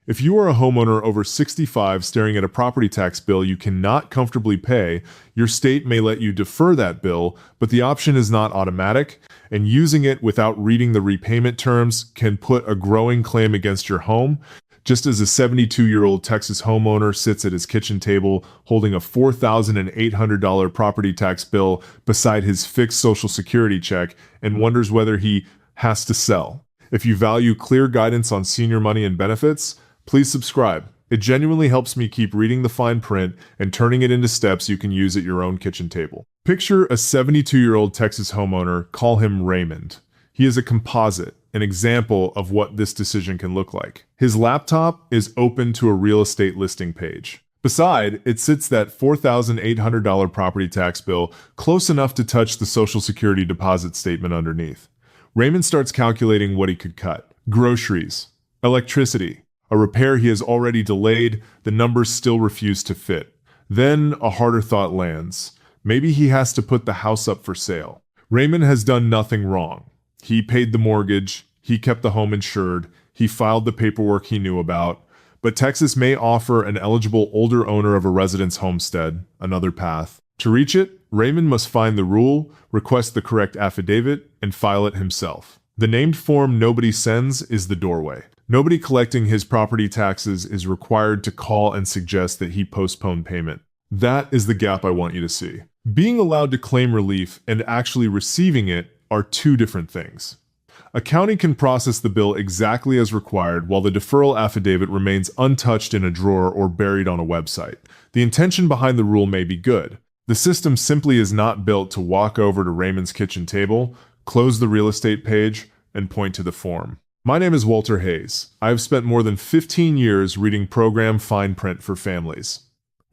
If you are a homeowner over 65 staring at a property tax bill you cannot comfortably pay, your state may let you defer that bill, but the option is not automatic, and using it without reading the repayment terms can put a growing claim against your home. Just as a 72-year-old Texas homeowner sits at his kitchen table holding a $4,800 property tax bill beside his fixed Social Security check and wonders whether he has to sell. If you value clear guidance on senior money and benefits, please subscribe. It genuinely helps me keep reading the fine print and turning it into steps you can use at your own kitchen table. Picture a 72-year-old Texas homeowner, call him Raymond. He is a composite, an example of what this decision can look like. His laptop is open to a real estate listing page. Beside it sits that $4,800 property tax bill, close enough to touch the Social Security deposit statement underneath. Raymond starts calculating what he could cut. Groceries, electricity, a repair he has already delayed, the numbers still refuse to fit. Then a harder thought lands. Maybe he has to put the house up for sale. Raymond has done nothing wrong. He paid the mortgage, he kept the home insured, he filed the paperwork he knew about, but Texas may offer an eligible older owner of a residence homestead another path. To reach it, Raymond must find the rule, request the correct affidavit, and file it himself. The named form nobody sends is the doorway. Nobody collecting his property taxes is required to call and suggest that he postpone payment. That is the gap I want you to see. Being allowed to claim relief and actually receiving it are two different things. A county can process the bill exactly as required while the deferral affidavit remains untouched in a drawer or buried on a website. The intention behind the rule may be good. The system simply is not built to walk over to Raymond's kitchen table, close the real estate page, and point to the form. My name is Walter Hayes. I have spent more than 15 years reading program fine print for families.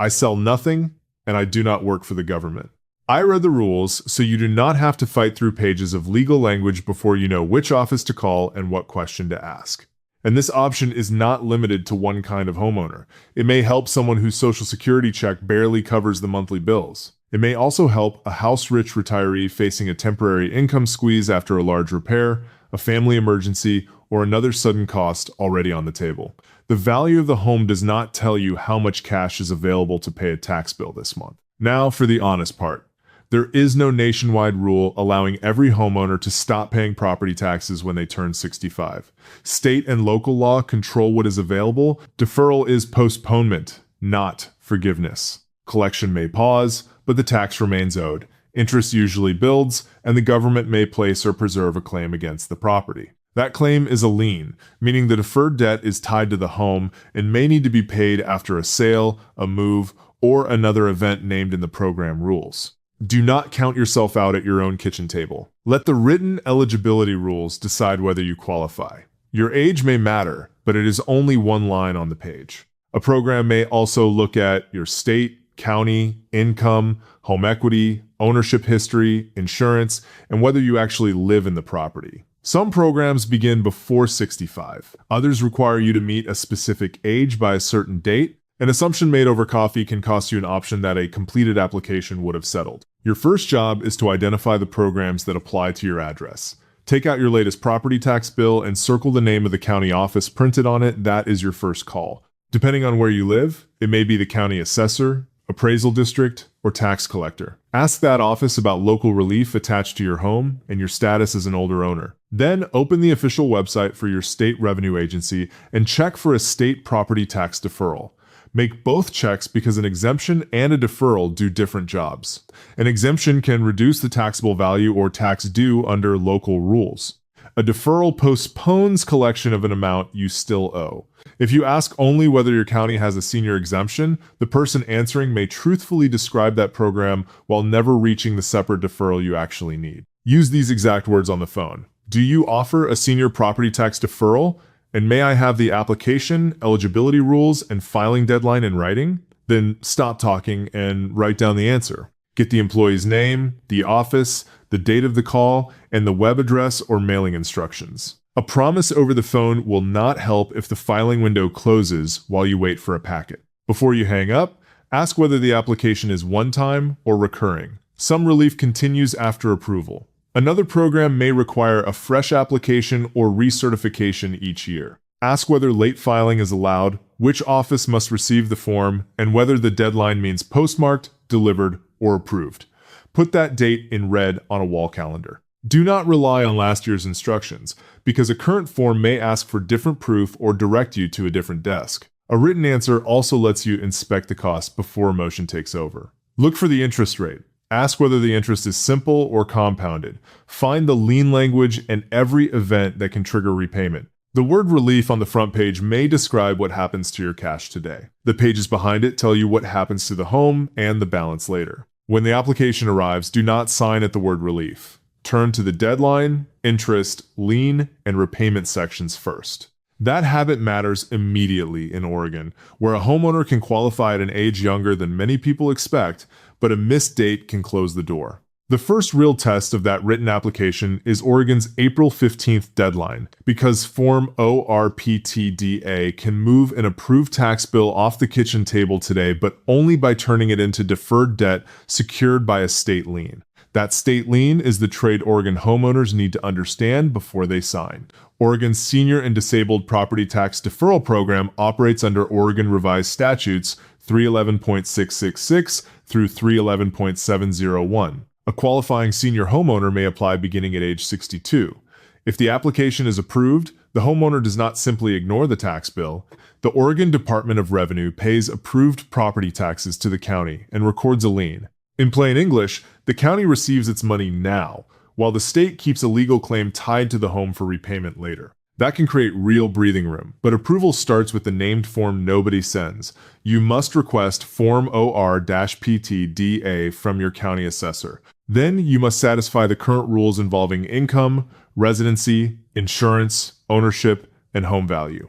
I sell nothing, and I do not work for the government. I read the rules so you do not have to fight through pages of legal language before you know which office to call and what question to ask. And this option is not limited to one kind of homeowner. It may help someone whose Social Security check barely covers the monthly bills. It may also help a house-rich retiree facing a temporary income squeeze after a large repair, a family emergency, or another sudden cost already on the table. The value of the home does not tell you how much cash is available to pay a tax bill this month. Now for the honest part. There is no nationwide rule allowing every homeowner to stop paying property taxes when they turn 65. State and local law control what is available. Deferral is postponement, not forgiveness. Collection may pause, but the tax remains owed. Interest usually builds, and the government may place or preserve a claim against the property. That claim is a lien, meaning the deferred debt is tied to the home and may need to be paid after a sale, a move, or another event named in the program rules. Do not count yourself out at your own kitchen table. Let the written eligibility rules decide whether you qualify. Your age may matter, but it is only one line on the page. A program may also look at your state, county, income, home equity, ownership history, insurance, and whether you actually live in the property. Some programs begin before 65. Others require you to meet a specific age by a certain date. An assumption made over coffee can cost you an option that a completed application would have settled. Your first job is to identify the programs that apply to your address. Take out your latest property tax bill and circle the name of the county office printed on it. That is your first call. Depending on where you live, it may be the county assessor, appraisal district, or tax collector. Ask that office about local relief attached to your home and your status as an older owner. Then open the official website for your state revenue agency and check for a state property tax deferral. Make both checks because an exemption and a deferral do different jobs. An exemption can reduce the taxable value or tax due under local rules. A deferral postpones collection of an amount you still owe. If you ask only whether your county has a senior exemption, the person answering may truthfully describe that program while never reaching the separate deferral you actually need. Use these exact words on the phone. Do you offer a senior property tax deferral? And may I have the application, eligibility rules, and filing deadline in writing? Then stop talking and write down the answer. Get the employee's name, the office, the date of the call, and the web address or mailing instructions. A promise over the phone will not help if the filing window closes while you wait for a packet. Before you hang up, ask whether the application is one-time or recurring. Some relief continues after approval. Another program may require a fresh application or recertification each year. Ask whether late filing is allowed, which office must receive the form, and whether the deadline means postmarked, delivered, or approved. Put that date in red on a wall calendar. Do not rely on last year's instructions, because a current form may ask for different proof or direct you to a different desk. A written answer also lets you inspect the cost before a motion takes over. Look for the interest rate. Ask whether the interest is simple or compounded. Find the lien language and every event that can trigger repayment. The word relief on the front page may describe what happens to your cash today. The pages behind it tell you what happens to the home and the balance later. When the application arrives, do not sign at the word relief. Turn to the deadline, interest, lien, and repayment sections first. That habit matters immediately in Oregon, where a homeowner can qualify at an age younger than many people expect, but a missed date can close the door. The first real test of that written application is Oregon's April 15th deadline, because Form ORPTDA can move an approved tax bill off the kitchen table today, but only by turning it into deferred debt secured by a state lien. That state lien is the trade Oregon homeowners need to understand before they sign. Oregon's Senior and Disabled Property Tax Deferral Program operates under Oregon Revised Statutes 311.666 through 311.701. A qualifying senior homeowner may apply beginning at age 62. If the application is approved, the homeowner does not simply ignore the tax bill. The Oregon Department of Revenue pays approved property taxes to the county and records a lien. In plain English, the county receives its money now, while the state keeps a legal claim tied to the home for repayment later. That can create real breathing room, but approval starts with the named form nobody sends. You must request Form OR-PTDA from your county assessor. Then you must satisfy the current rules involving income, residency, insurance, ownership, and home value.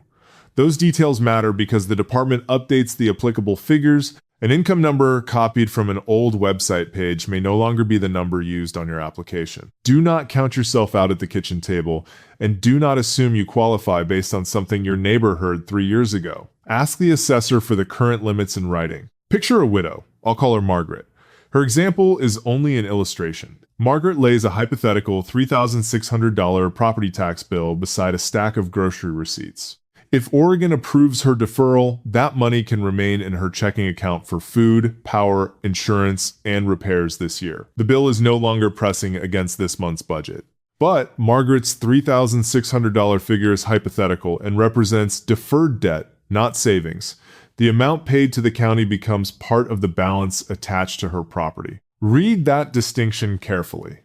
Those details matter because the department updates the applicable figures. An income number copied from an old website page may no longer be the number used on your application. Do not count yourself out at the kitchen table, and do not assume you qualify based on something your neighbor heard 3 years ago. Ask the assessor for the current limits in writing. Picture a widow. I'll call her Margaret. Her example is only an illustration. Margaret lays a hypothetical $3,600 property tax bill beside a stack of grocery receipts. If Oregon approves her deferral, that money can remain in her checking account for food, power, insurance, and repairs this year. The bill is no longer pressing against this month's budget. But Margaret's $3,600 figure is hypothetical and represents deferred debt, not savings. The amount paid to the county becomes part of the balance attached to her property. Read that distinction carefully.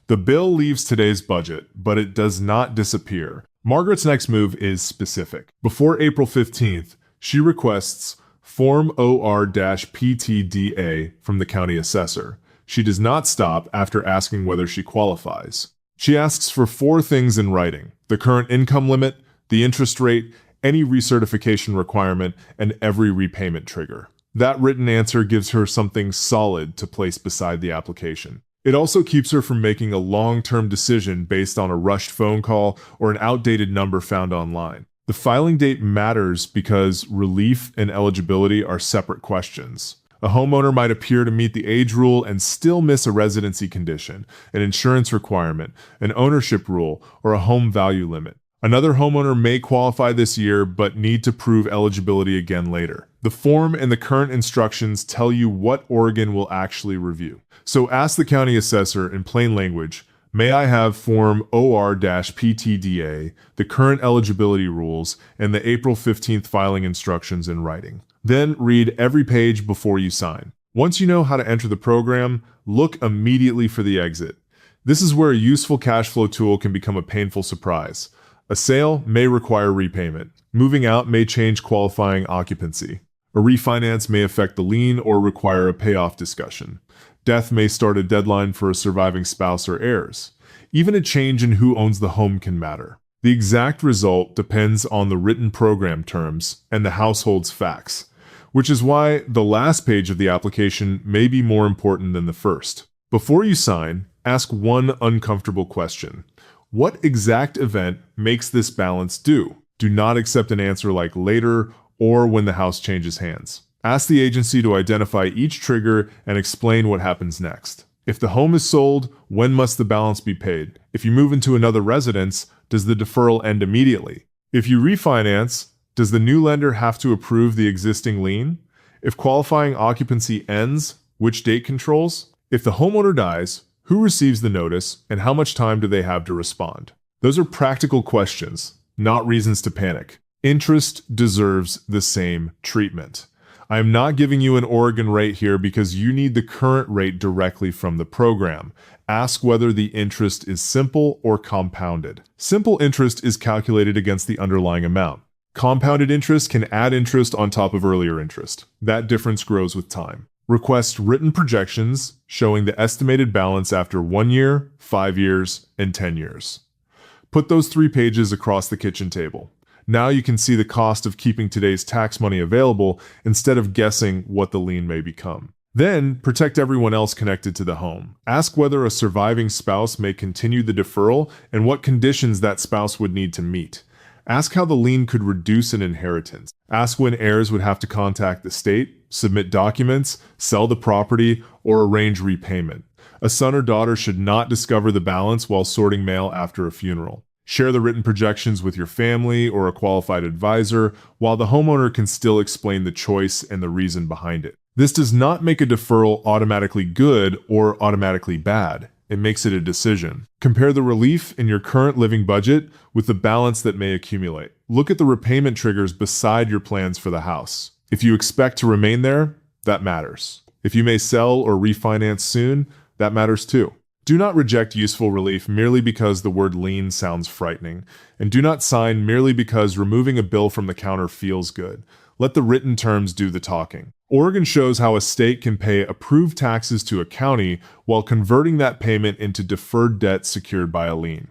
The bill leaves today's budget, but it does not disappear. Margaret's next move is specific. Before April 15th, she requests Form OR-PTDA from the county assessor. She does not stop after asking whether she qualifies. She asks for 4 things in writing: the current income limit, the interest rate, any recertification requirement, and every repayment trigger. That written answer gives her something solid to place beside the application. It also keeps her from making a long-term decision based on a rushed phone call or an outdated number found online. The filing date matters because relief and eligibility are separate questions. A homeowner might appear to meet the age rule and still miss a residency condition, an insurance requirement, an ownership rule, or a home value limit. Another homeowner may qualify this year but need to prove eligibility again later. The form and the current instructions tell you what Oregon will actually review. So ask the county assessor in plain language, may I have Form OR-PTDA, the current eligibility rules, and the April 15th filing instructions in writing. Then read every page before you sign. Once you know how to enter the program, look immediately for the exit. This is where a useful cash flow tool can become a painful surprise. A sale may require repayment. Moving out may change qualifying occupancy. A refinance may affect the lien or require a payoff discussion. Death may start a deadline for a surviving spouse or heirs. Even a change in who owns the home can matter. The exact result depends on the written program terms and the household's facts, which is why the last page of the application may be more important than the first. Before you sign, ask one uncomfortable question. What exact event makes this balance due? Do not accept an answer like later or when the house changes hands. Ask the agency to identify each trigger and explain what happens next. If the home is sold, when must the balance be paid? If you move into another residence, does the deferral end immediately? If you refinance, does the new lender have to approve the existing lien? If qualifying occupancy ends, which date controls? If the homeowner dies, who receives the notice and how much time do they have to respond? Those are practical questions, not reasons to panic. Interest deserves the same treatment. I am not giving you an Oregon rate here because you need the current rate directly from the program. Ask whether the interest is simple or compounded. Simple interest is calculated against the underlying amount. Compounded interest can add interest on top of earlier interest. That difference grows with time. Request written projections showing the estimated balance after 1 year, 5 years, and 10 years. Put those 3 pages across the kitchen table. Now you can see the cost of keeping today's tax money available instead of guessing what the lien may become. Then, protect everyone else connected to the home. Ask whether a surviving spouse may continue the deferral and what conditions that spouse would need to meet. Ask how the lien could reduce an inheritance. Ask when heirs would have to contact the state, submit documents, sell the property, or arrange repayment. A son or daughter should not discover the balance while sorting mail after a funeral. Share the written projections with your family or a qualified advisor, while the homeowner can still explain the choice and the reason behind it. This does not make a deferral automatically good or automatically bad. It makes it a decision. Compare the relief in your current living budget with the balance that may accumulate. Look at the repayment triggers beside your plans for the house. If you expect to remain there, that matters. If you may sell or refinance soon, that matters too. Do not reject useful relief merely because the word lien sounds frightening, and do not sign merely because removing a bill from the counter feels good. Let the written terms do the talking. Oregon shows how a state can pay approved taxes to a county while converting that payment into deferred debt secured by a lien.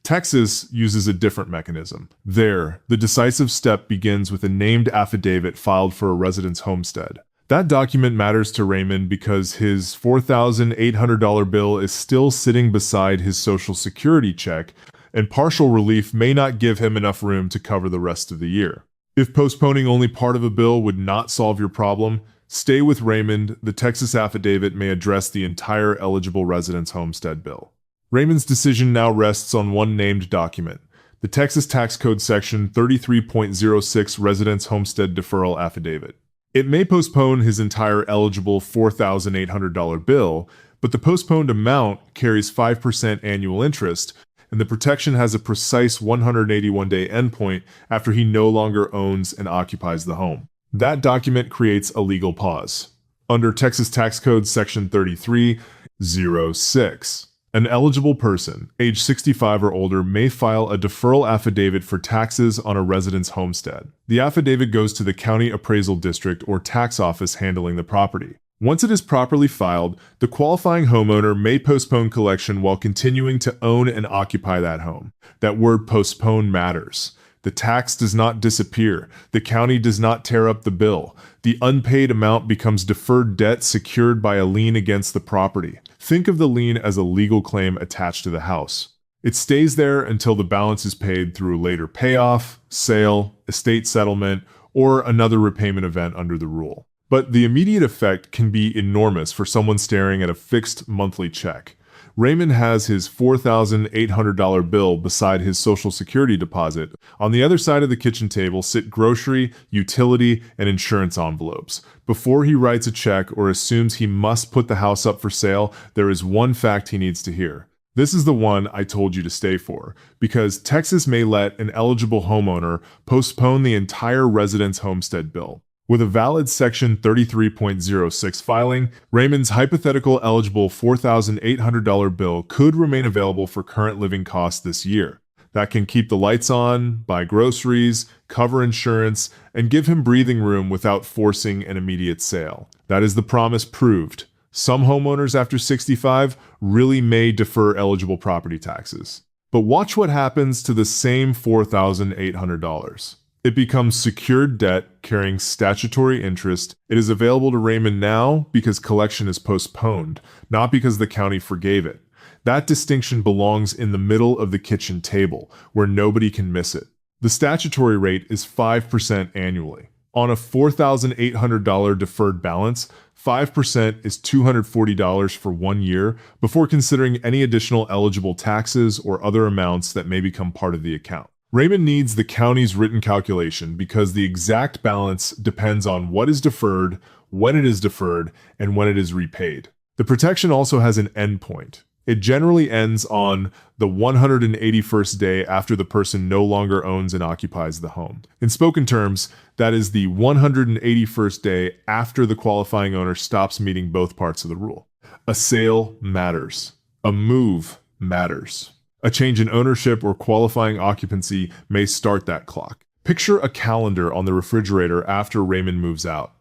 Texas uses a different mechanism. There, the decisive step begins with a named affidavit filed for a resident's homestead. That document matters to Raymond because his $4,800 bill is still sitting beside his Social Security check, and partial relief may not give him enough room to cover the rest of the year. If postponing only part of a bill would not solve your problem, stay with Raymond. The Texas affidavit may address the entire eligible resident's homestead bill. Raymond's decision now rests on one named document, the Texas Tax Code Section 33.06 Residence Homestead Deferral Affidavit. It may postpone his entire eligible $4,800 bill, but the postponed amount carries 5% annual interest, and the protection has a precise 181-day endpoint after he no longer owns and occupies the home. That document creates a legal pause. Under Texas Tax Code Section 33.06, an eligible person, age 65 or older, may file a deferral affidavit for taxes on a resident's homestead. The affidavit goes to the county appraisal district or tax office handling the property. Once it is properly filed, the qualifying homeowner may postpone collection while continuing to own and occupy that home. That word postpone matters. The tax does not disappear. The county does not tear up the bill. The unpaid amount becomes deferred debt secured by a lien against the property. Think of the lien as a legal claim attached to the house. It stays there until the balance is paid through a later payoff, sale, estate settlement, or another repayment event under the rule. But the immediate effect can be enormous for someone staring at a fixed monthly check. Raymond has his $4,800 bill beside his Social Security deposit. On the other side of the kitchen table sit grocery, utility, and insurance envelopes. Before he writes a check or assumes he must put the house up for sale, there is one fact he needs to hear. This is the one I told you to stay for, because Texas may let an eligible homeowner postpone the entire resident's homestead bill. With a valid Section 33.06 filing, Raymond's hypothetical eligible $4,800 bill could remain available for current living costs this year. That can keep the lights on, buy groceries, cover insurance, and give him breathing room without forcing an immediate sale. That is the promise proved. Some homeowners after 65 really may defer eligible property taxes. But watch what happens to the same $4,800. It becomes secured debt carrying statutory interest. It is available to Raymond now because collection is postponed, not because the county forgave it. That distinction belongs in the middle of the kitchen table, where nobody can miss it. The statutory rate is 5% annually. On a $4,800 deferred balance, 5% is $240 for 1 year before considering any additional eligible taxes or other amounts that may become part of the account. Raymond needs the county's written calculation because the exact balance depends on what is deferred, when it is deferred, and when it is repaid. The protection also has an endpoint. It generally ends on the 181st day after the person no longer owns and occupies the home. In spoken terms, that is the 181st day after the qualifying owner stops meeting both parts of the rule. A sale matters. A move matters. A change in ownership or qualifying occupancy may start that clock. Picture a calendar on the refrigerator after Raymond moves out.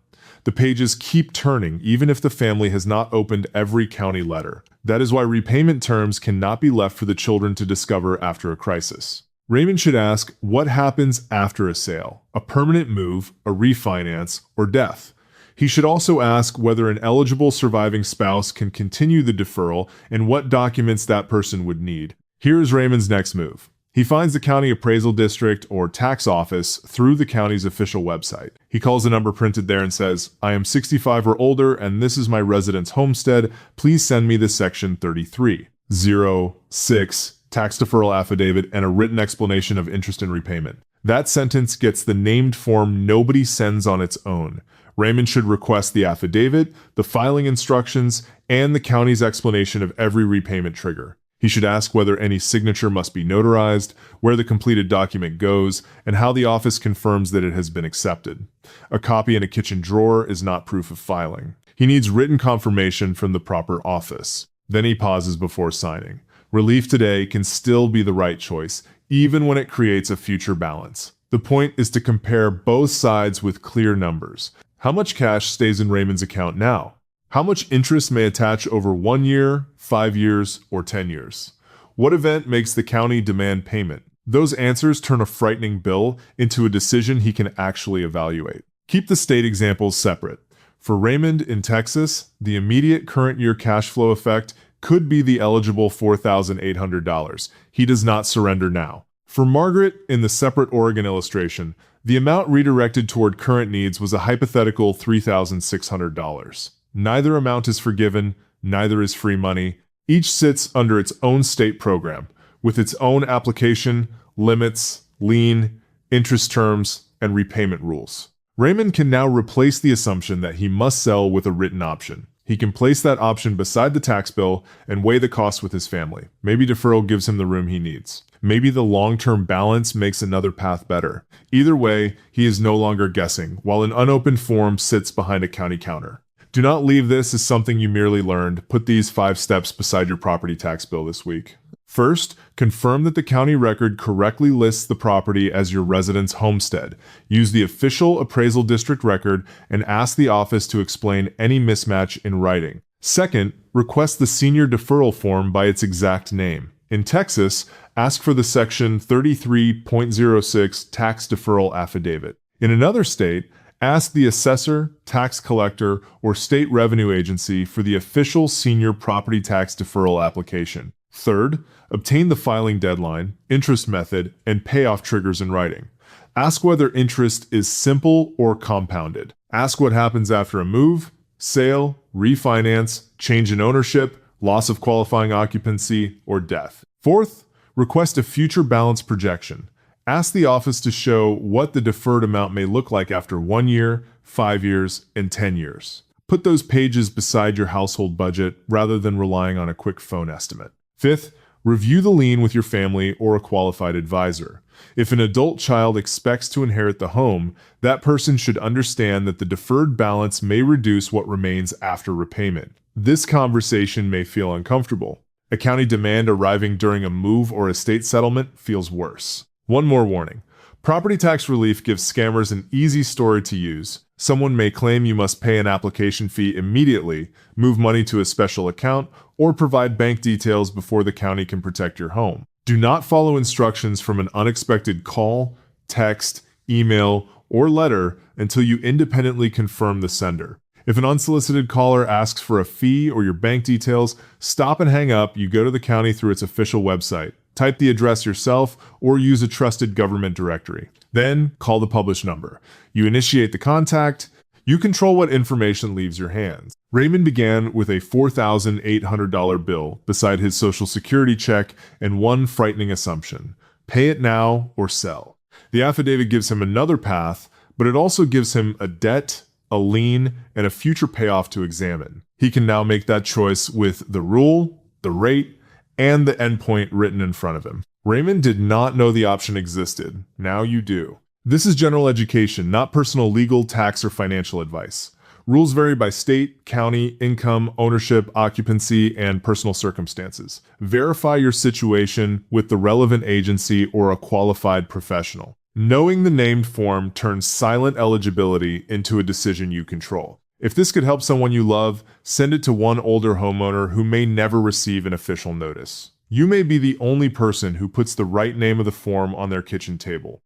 The pages keep turning even if the family has not opened every county letter. That is why repayment terms cannot be left for the children to discover after a crisis. Raymond should ask what happens after a sale, a permanent move, a refinance, or death. He should also ask whether an eligible surviving spouse can continue the deferral and what documents that person would need. Here is Raymond's next move. He finds the county appraisal district or tax office through the county's official website. He calls the number printed there and says, "I am 65 or older and this is my residence homestead. Please send me the section 3306 tax deferral affidavit and a written explanation of interest and repayment." That sentence gets the named form nobody sends on its own. Raymond should request the affidavit, the filing instructions, and the county's explanation of every repayment trigger. He should ask whether any signature must be notarized, where the completed document goes, and how the office confirms that it has been accepted. A copy in a kitchen drawer is not proof of filing. He needs written confirmation from the proper office. Then he pauses before signing. Relief today can still be the right choice, even when it creates a future balance. The point is to compare both sides with clear numbers. How much cash stays in Raymond's account now? How much interest may attach over 1 year, 5 years, or 10 years? What event makes the county demand payment? Those answers turn a frightening bill into a decision he can actually evaluate. Keep the state examples separate. For Raymond in Texas, the immediate current year cash flow effect could be the eligible $4,800. He does not surrender now. For Margaret in the separate Oregon illustration, the amount redirected toward current needs was a hypothetical $3,600. Neither amount is forgiven, neither is free money. Each sits under its own state program, with its own application, limits, lien, interest terms, and repayment rules. Raymond can now replace the assumption that he must sell with a written option. He can place that option beside the tax bill and weigh the cost with his family. Maybe deferral gives him the room he needs. Maybe the long-term balance makes another path better. Either way, he is no longer guessing, while an unopened form sits behind a county counter. Do not leave this as something you merely learned. Put these 5 steps beside your property tax bill this week. First, confirm that the county record correctly lists the property as your residence homestead. Use the official appraisal district record and ask the office to explain any mismatch in writing. Second, request the senior deferral form by its exact name. In Texas, ask for the section 33.06 tax deferral affidavit. In another state, ask the assessor, tax collector, or state revenue agency for the official senior property tax deferral application. Third, obtain the filing deadline, interest method, and payoff triggers in writing. Ask whether interest is simple or compounded. Ask what happens after a move, sale, refinance, change in ownership, loss of qualifying occupancy, or death. Fourth, request a future balance projection. Ask the office to show what the deferred amount may look like after 1 year, 5 years, and 10 years. Put those pages beside your household budget rather than relying on a quick phone estimate. Fifth, review the lien with your family or a qualified advisor. If an adult child expects to inherit the home, that person should understand that the deferred balance may reduce what remains after repayment. This conversation may feel uncomfortable. A county demand arriving during a move or estate settlement feels worse. One more warning. Property tax relief gives scammers an easy story to use. Someone may claim you must pay an application fee immediately, move money to a special account, or provide bank details before the county can protect your home. Do not follow instructions from an unexpected call, text, email, or letter until you independently confirm the sender. If an unsolicited caller asks for a fee or your bank details, stop and hang up. You go to the county through its official website. Type the address yourself or use a trusted government directory. Then call the published number. You initiate the contact. You control what information leaves your hands. Raymond began with a $4,800 bill beside his Social Security check and one frightening assumption. Pay it now or sell. The affidavit gives him another path, but it also gives him a debt, a lien, and a future payoff to examine. He can now make that choice with the rule, the rate, and the endpoint written in front of him. Raymond did not know the option existed. Now you do. This is general education, not personal legal, tax, or financial advice. Rules vary by state, county, income, ownership, occupancy, and personal circumstances. Verify your situation with the relevant agency or a qualified professional. Knowing the named form turns silent eligibility into a decision you control. If this could help someone you love, send it to one older homeowner who may never receive an official notice. You may be the only person who puts the right name of the form on their kitchen table.